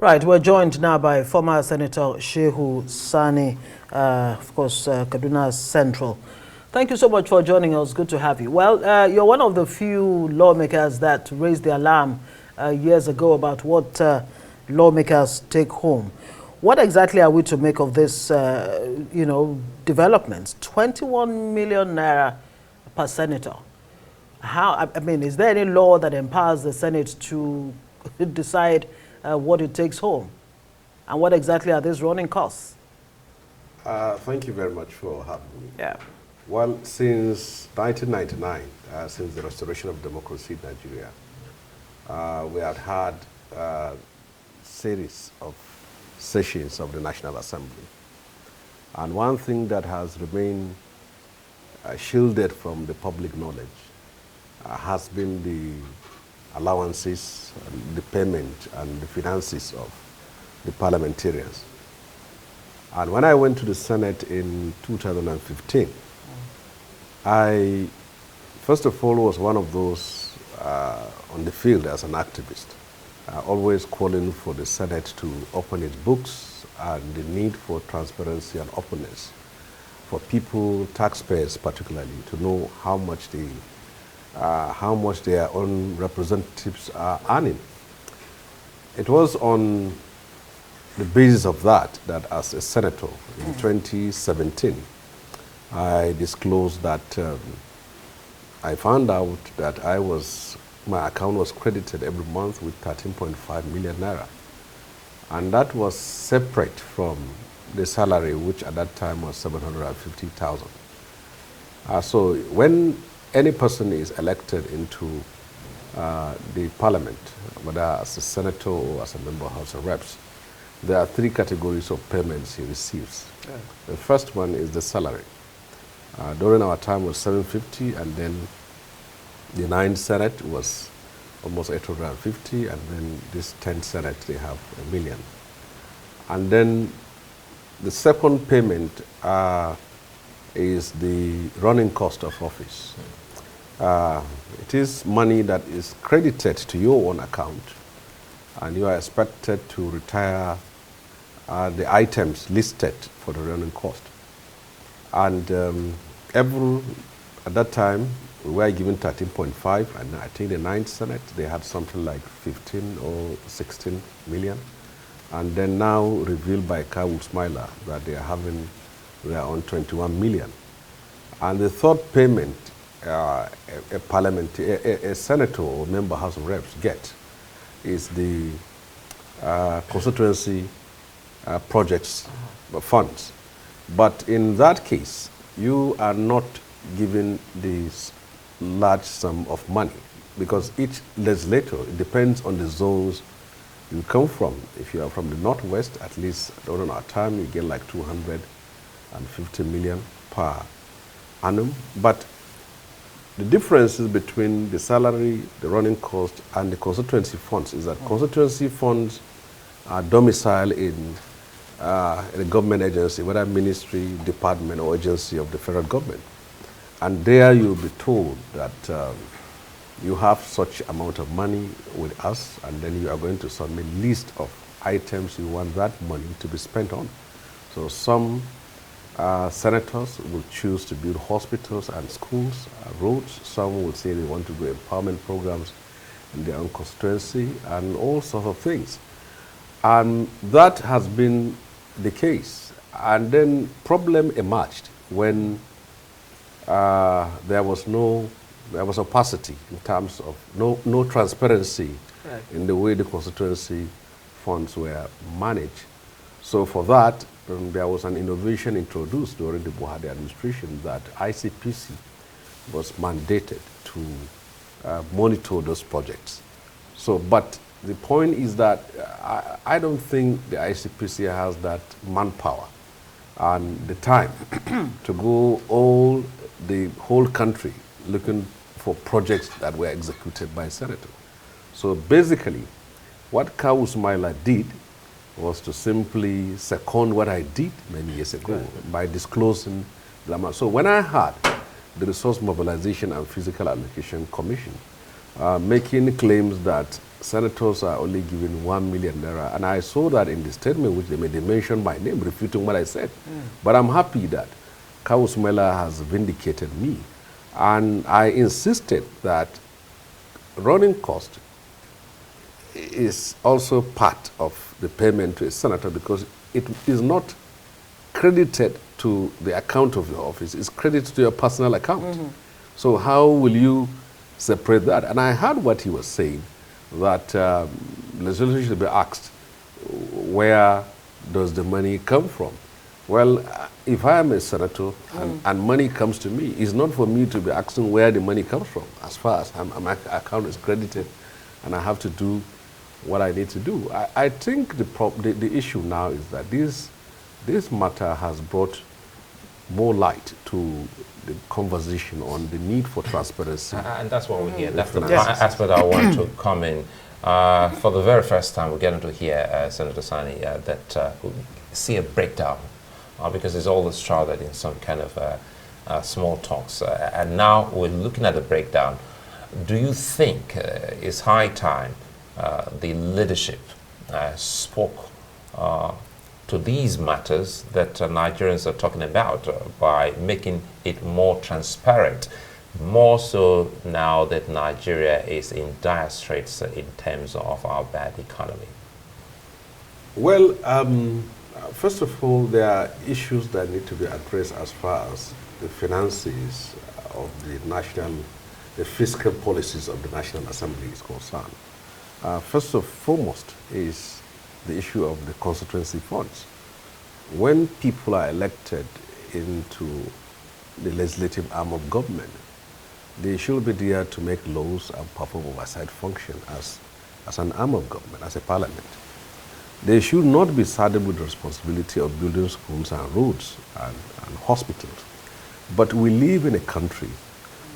Right, we're joined now by former Senator Shehu Sani, of course, Kaduna Central. Thank you so much for joining us. Good to have you. Well, you're one of the few lawmakers that raised the alarm years ago about what lawmakers take home. What exactly are we to make of this, developments? 21 million naira per senator. How? I mean, is there any law that empowers the Senate to decide what it takes home? And what exactly are these running costs? Thank you very much for having me. Yeah. Well, since 1999, since the restoration of democracy in Nigeria, we had a series of sessions of the National Assembly. And one thing that has remained shielded from the public knowledge has been the allowances, and the payment, and the finances of the parliamentarians. And when I went to the Senate in 2015, I, first of all, was one of those on the field as an activist, always calling for the Senate to open its books and the need for transparency and openness for people, taxpayers particularly, to know how much their own representatives are earning. It was on the basis of that as a senator in 2017, I disclosed that I found out that my account was credited every month with 13.5 million naira. And that was separate from the salary, which at that time was 750,000. So when any person is elected into the parliament, whether as a senator or as a member of House of Reps, there are three categories of payments he receives. Yeah. The first one is the salary. During our time was 750, and then the 9th Senate was almost 850, and then this 10th Senate, they have 1 million. And then the second payment is the running cost of office. It is money that is credited to your own account, and you are expected to retire the items listed for the running cost. And at that time, we were given 13.5, and I think the 9th Senate, they had something like 15 or 16 million. And then now revealed by Kawu Smiler that they are on 21 million. And the third payment a senator or member House of Reps get is the constituency projects funds. But in that case, you are not given this large sum of money, because each legislator, it depends on the zones you come from. If you are from the Northwest, at least during our time, you get like 250 million per annum. But the differences between the salary, the running cost, and the constituency funds is that constituency funds are domiciled in a government agency, whether ministry, department, or agency of the federal government. And there you'll be told that you have such amount of money with us, and then you are going to submit a list of items you want that money to be spent on. So some senators will choose to build hospitals and schools, roads. Some will say they want to do empowerment programs in their own constituency, and all sorts of things. And that has been the case. And then problem emerged when there was opacity in terms of no transparency in the way the constituency funds were managed. So for that, there was an innovation introduced during the Buhari administration that ICPC was mandated to monitor those projects. So, but the point is that I don't think the ICPC has that manpower and the time to go the whole country looking for projects that were executed by a senator. So basically, what Kawu Smiler did was to simply second what I did many years ago by disclosing the amount. So when I had the Resource Mobilization and Physical Allocation Commission making claims that senators are only given 1 million naira. And I saw that in the statement which they made. They mentioned my name, refuting what I said. But I'm happy that Kawu Sumaila has vindicated me. And I insisted that running cost is also part of the payment to a senator, because it is not credited to the account of your office. It's credited to your personal account. So how will you separate that? And I heard what he was saying, that legislation should be asked, where does the money come from? Well, if I am a senator and money comes to me, it's not for me to be asking where the money comes from, as far as my account is credited and I have to do what I need to do. I think the issue now is that this matter has brought more light to the conversation on the need for transparency. And that's what we hear. That's the aspect I want to come in. For the very first time, we're getting to hear Senator Sani that see a breakdown, because it's always shrouded in some kind of small talks. And now we're looking at the breakdown. Do you think it's high time the leadership spoke to these matters that Nigerians are talking about by making it more transparent, more so now that Nigeria is in dire straits in terms of our bad economy? Well, first of all, there are issues that need to be addressed as far as the finances of the fiscal policies of the National Assembly is concerned. First and foremost is the issue of the constituency funds. When people are elected into the legislative arm of government, they should be there to make laws and perform oversight function as an arm of government, as a parliament. They should not be saddled with the responsibility of building schools and roads and hospitals. But we live in a country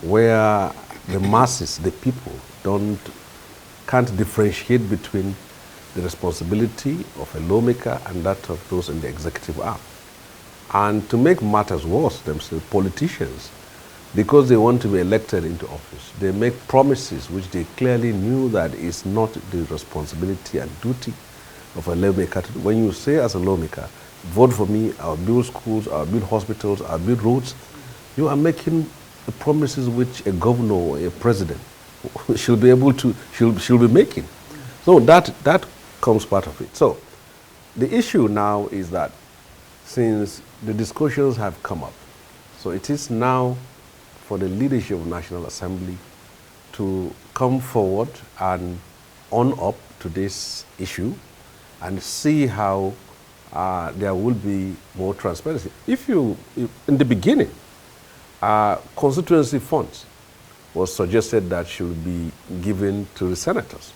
where the masses, the people, can't differentiate between the responsibility of a lawmaker and that of those in the executive arm. And to make matters worse, themselves, politicians, because they want to be elected into office, they make promises which they clearly knew that is not the responsibility and duty of a lawmaker. When you say as a lawmaker, vote for me, I'll build schools, I'll build hospitals, I'll build roads, you are making the promises which a governor or a president should be able to, should be making. So that comes part of it. So the issue now is that since the discussions have come up, so it is now for the leadership of National Assembly to come forward and own up to this issue and see how there will be more transparency. In the beginning, constituency funds was suggested that should be given to the senators.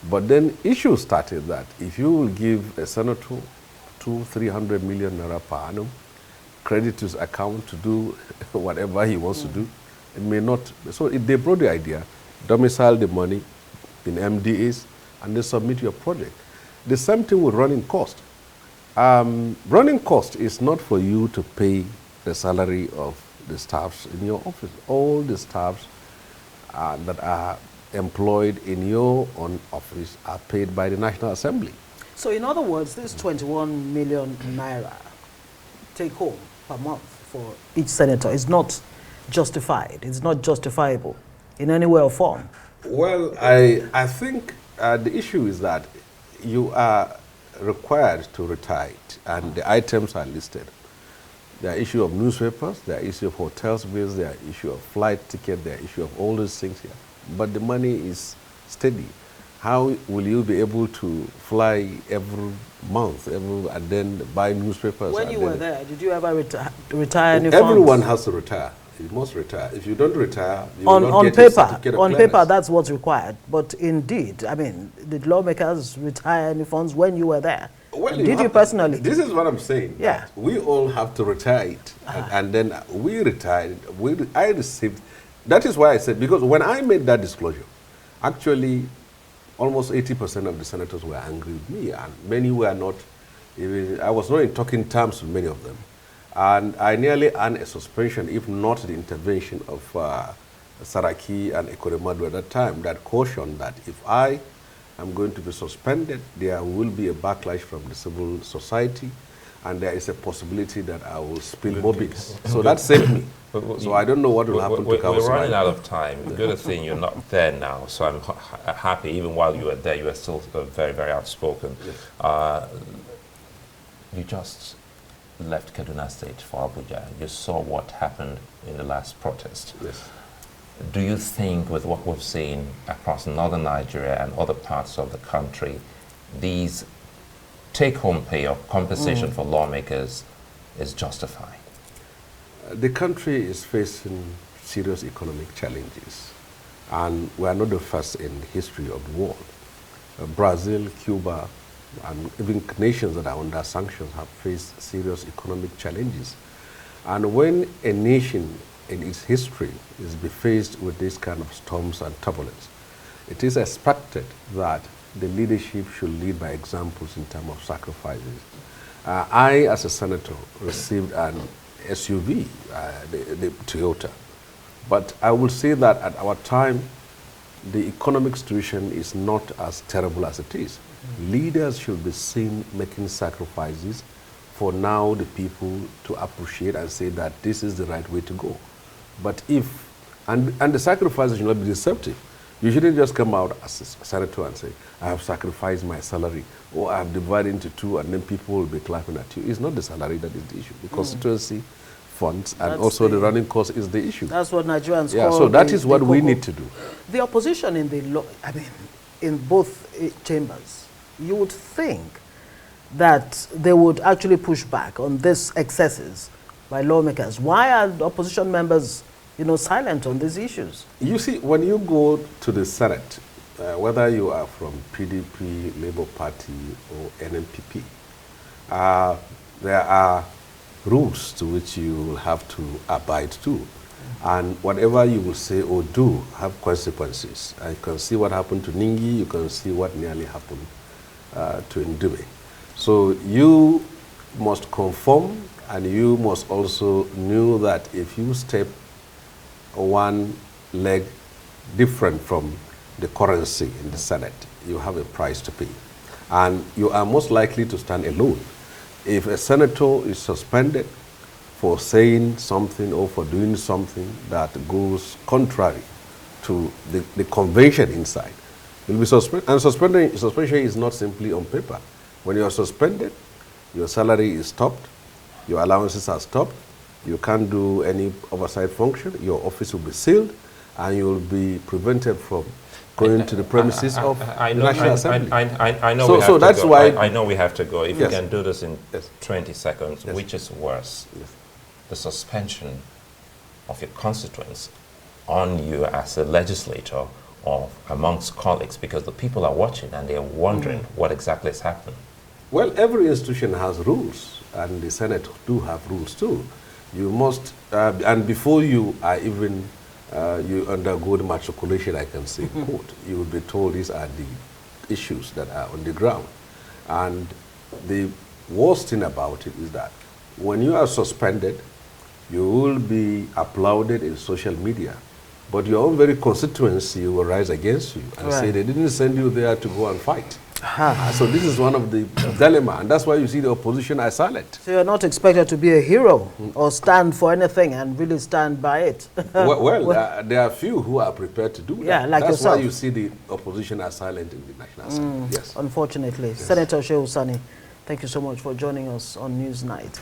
But then issues started that if you will give a senator 200-300 million naira per annum, credit to his account to do whatever he wants to do, it may not. So they brought the idea, domicile the money in MDAs, and then submit your project. The same thing with running cost. Running cost is not for you to pay the salary of the staffs in your office. All the staffs that are employed in your own office are paid by the National Assembly. So in other words, this 21 million naira take home per month for each senator is not justified. It's not justifiable in any way or form. Well, I think the issue is that you are required to retire it, and the items are listed. There are issue of newspapers, there are issue of hotels bills, there are issue of flight ticket, there are issue of all those things here. But the money is steady. How will you be able to fly every month and then buy newspapers? When you were there, did you ever retire any Everyone funds? has to retire. You must retire. If you don't retire, you on, will not on get paper, a certificate of on clearance. paper, that's what's required. But indeed, I mean, did lawmakers retire any funds when you were there? Well, did you personally? This is what I'm saying. Yeah. We all have to retire it. And then we retired. I received. That is why I said, because when I made that disclosure, actually, almost 80% of the senators were angry with me, and many were not. I was not in talking terms with many of them. And I nearly earned a suspension, if not the intervention of Saraki and Ekoremadu at that time, that cautioned that if I I'm going to be suspended. There will be a backlash from the civil society, and there is a possibility that I will spill mobiles. So that saved me. So I don't know what will happen to Kausai. We're running out of time. The good thing you're not there now, so I'm happy. Even while you were there, you were still very, very outspoken. Yes. You just left Kaduna State for Abuja. You saw what happened in the last protest. Yes. Do you think, with what we've seen across northern Nigeria and other parts of the country, these take-home pay or compensation for lawmakers is justified? The country is facing serious economic challenges, and we are not the first in the history of the world. Brazil, Cuba, and even nations that are under sanctions have faced serious economic challenges. And when a nation in its history is faced with this kind of storms and turbulence, it is expected that the leadership should lead by examples in terms of sacrifices. I, as a senator, received an SUV, the Toyota. But I will say that at our time, the economic situation is not as terrible as it is. Leaders should be seen making sacrifices for now the people to appreciate and say that this is the right way to go. But and the sacrifices should not be deceptive. You shouldn't just come out as a senator and say, I have sacrificed my salary, or I have divided into two, and then people will be clapping at you. It's not the salary that is the issue. The constituency funds and also the running cost is the issue. That's what Nigerians call. So that is what we need to do. The opposition in in both chambers, you would think that they would actually push back on these excesses by lawmakers. Why are the opposition members, silent on these issues? You see, when you go to the Senate, whether you are from PDP, Labour Party, or NNPP, there are rules to which you will have to abide to. And whatever you will say or do have consequences. You can see what happened to Ningi, you can see what nearly happened to Ndube. So you must conform, and you must also know that if you step one leg different from the currency in the Senate, you have a price to pay. And you are most likely to stand alone. If a senator is suspended for saying something or for doing something that goes contrary to the convention inside, you'll be suspended. And suspension is not simply on paper. When you are suspended, your salary is stopped, your allowances are stopped, you can't do any oversight function, your office will be sealed, and you will be prevented from going to the premises of the National Assembly. I know so that's why I know we have to go. If you can do this in 20 seconds, which is worse? The suspension of your constituents on you as a legislator or amongst colleagues, because the people are watching and they're wondering what exactly is happening. Well, every institution has rules, and the Senate do have rules too. You must, and before you are even you undergo the matriculation, I can say, in court, you will be told these are the issues that are on the ground. And the worst thing about it is that when you are suspended, you will be applauded in social media, but your own very constituency will rise against you and say they didn't send you there to go and fight. So this is one of the dilemma, and that's why you see the opposition are silent. So you're not expected to be a hero or stand for anything and really stand by it. There are few who are prepared to do that. Yeah, like that's yourself. Why you see the opposition are silent in the National Assembly. Yes. Unfortunately. Yes. Senator Shehu Sani, thank you so much for joining us on Newsnight.